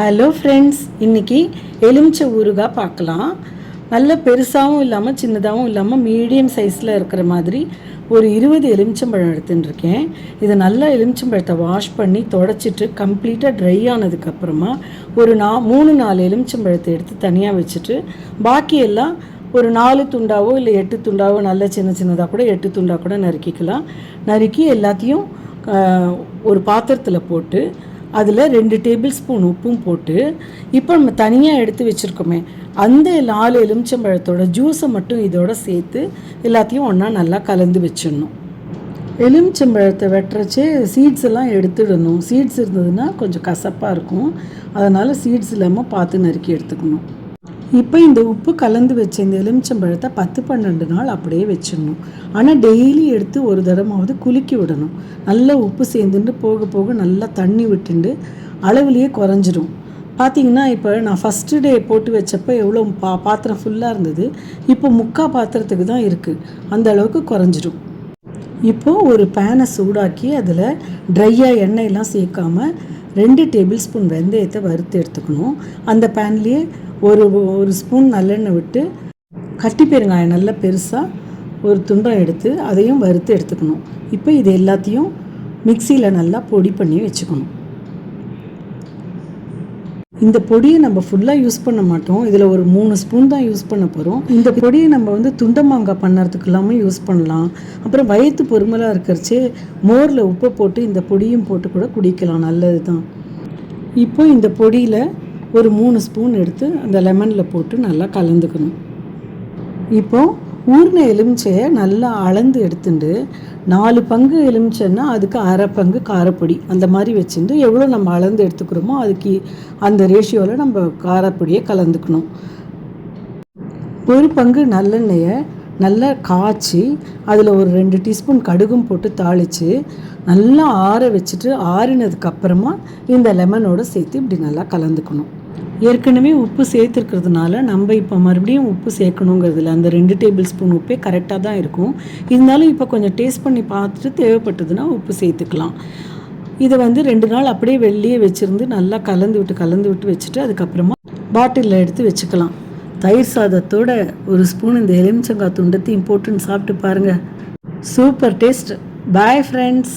Hello friends, இன்றைக்கி எலுமிச்சை ஊறுகாய் பார்க்கலாம். நல்ல பெருசாகவும் இல்லாமல் சின்னதாகவும் இல்லாமல் மீடியம் சைஸில் இருக்கிற மாதிரி ஒரு 20 எலுமிச்சம்பழம் எடுத்துட்டுருக்கேன். இதை நல்லா எலுமிச்சம்பழத்தை வாஷ் பண்ணி தொடச்சிட்டு கம்ப்ளீட்டாக ட்ரை ஆனதுக்கப்புறமா ஒரு 3-4 எலுமிச்சம்பழத்தை எடுத்து தனியாக வச்சுட்டு பாக்கி எல்லாம் ஒரு 4 துண்டாவோ இல்லை 8 துண்டாவோ நல்ல சின்னதாக கூட 8 துண்டாக கூட நறுக்கிக்கலாம். நறுக்கி எல்லாத்தையும் ஒரு பாத்திரத்தில் போட்டு அதில் 2 டேபிள் ஸ்பூன் உப்பும் போட்டு இப்போ நம்ம தனியாக எடுத்து வச்சுருக்கோமே அந்த 4 எலுமிச்சம்பழத்தோட ஜூஸை மட்டும் இதோட சேர்த்து எல்லாத்தையும் ஒன்றா நல்லா கலந்து வச்சிடணும். எலுமிச்சம்பழத்தை வெட்டுறச்சே சீட்ஸ் எல்லாம் எடுத்துடணும். சீட்ஸ் இருந்ததுன்னா கொஞ்சம் கசப்பாக இருக்கும், அதனால் சீட்ஸ் இல்லாமல் பார்த்து நறுக்கி எடுத்துக்கணும். இப்போ இந்த உப்பு கலந்து வச்ச இந்த எலுமிச்சம்பழத்தை 10-12 நாள் அப்படியே வச்சிடணும். ஆனால் டெய்லி எடுத்து ஒரு தடமாவது குலுக்கி விடணும். நல்லா உப்பு சேர்ந்துட்டு போக போக நல்லா தண்ணி விட்டுண்டு அளவுலேயே குறைஞ்சிடும். பார்த்திங்கன்னா இப்போ நான் ஃபஸ்ட்டு டே போட்டு வச்சப்போ எவ்வளோ பாத்திரம் ஃபுல்லாக இருந்தது, இப்போ 3/4 பாத்திரத்துக்கு தான் இருக்குது. அந்த அளவுக்கு குறைஞ்சிடும். இப்போது ஒரு பேனை சூடாக்கி அதில் ட்ரையாக எண்ணெயெல்லாம் சேர்க்காமல் 2 டேபிள் ஸ்பூன் வெந்தயத்தை வறுத்து எடுத்துக்கணும். அந்த பேன்லேயே ஒரு ஸ்பூன் நல்லெண்ணெய் விட்டு கட்டி பெருங்காயம் நல்லா பெருசாக ஒரு துண்டம் எடுத்து அதையும் வறுத்து எடுத்துக்கணும். இப்போ இது எல்லாத்தையும் மிக்சியில் நல்லா பொடி பண்ணி வச்சுக்கணும். இந்த பொடியை நம்ம ஃபுல்லாக யூஸ் பண்ண மாட்டோம், இதில் ஒரு 3 ஸ்பூன் தான் யூஸ் பண்ண போகிறோம். இந்த பொடியை நம்ம துண்டமாங்காய் பண்ணுறதுக்கு இல்லாமல் யூஸ் பண்ணலாம். அப்புறம் வயிற்று பொறுமலாக இருக்கிறச்சே மோரில் உப்பை போட்டு இந்த பொடியும் போட்டு கூட குடிக்கலாம், நல்லது தான். இப்போ இந்த பொடியில் ஒரு 3 ஸ்பூன் எடுத்து அந்த லெமனில் போட்டு நல்லா கலந்துக்கணும். இப்போது ஊறின எலுமிச்சையை நல்லா அளந்து எடுத்துட்டு 4 பங்கு எலுமிச்சைன்னா அதுக்கு 1/2 பங்கு காரப்பொடி அந்த மாதிரி வச்சுட்டு எவ்வளோ நம்ம அளந்து எடுத்துக்கிறோமோ அதுக்கு அந்த ரேஷியோவில் நம்ம காரப்பொடியை கலந்துக்கணும். 1 பங்கு நல்லெண்ணெயை நல்லா காய்ச்சி அதில் ஒரு 2 டீஸ்பூன் கடுகும் போட்டு தாளித்து நல்லா ஆற வச்சுட்டு ஆறினதுக்கப்புறமா இந்த லெமனோடு சேர்த்து இப்படி நல்லா கலந்துக்கணும். ஏற்கனவே உப்பு சேர்த்துருக்கிறதுனால நம்ம இப்போ மறுபடியும் உப்பு சேர்க்கணுங்கிறதுல அந்த 2 டேபிள் ஸ்பூன் உப்பே கரெக்டாக தான் இருக்கும். இருந்தாலும் இப்போ கொஞ்சம் டேஸ்ட் பண்ணி பார்த்துட்டு தேவைப்பட்டதுன்னா உப்பு சேர்த்துக்கலாம். இதை 2 நாள் அப்படியே வெளியே வச்சுருந்து நல்லா கலந்து விட்டு வச்சுட்டு அதுக்கப்புறமா பாட்டிலில் எடுத்து வச்சுக்கலாம். தயிர் சாதத்தோட ஒரு ஸ்பூன் இந்த எலுமிச்சங்காய் துண்டத்தையும் போட்டுன்னு சாப்பிட்டு பாருங்கள், சூப்பர் டேஸ்ட். Bye friends.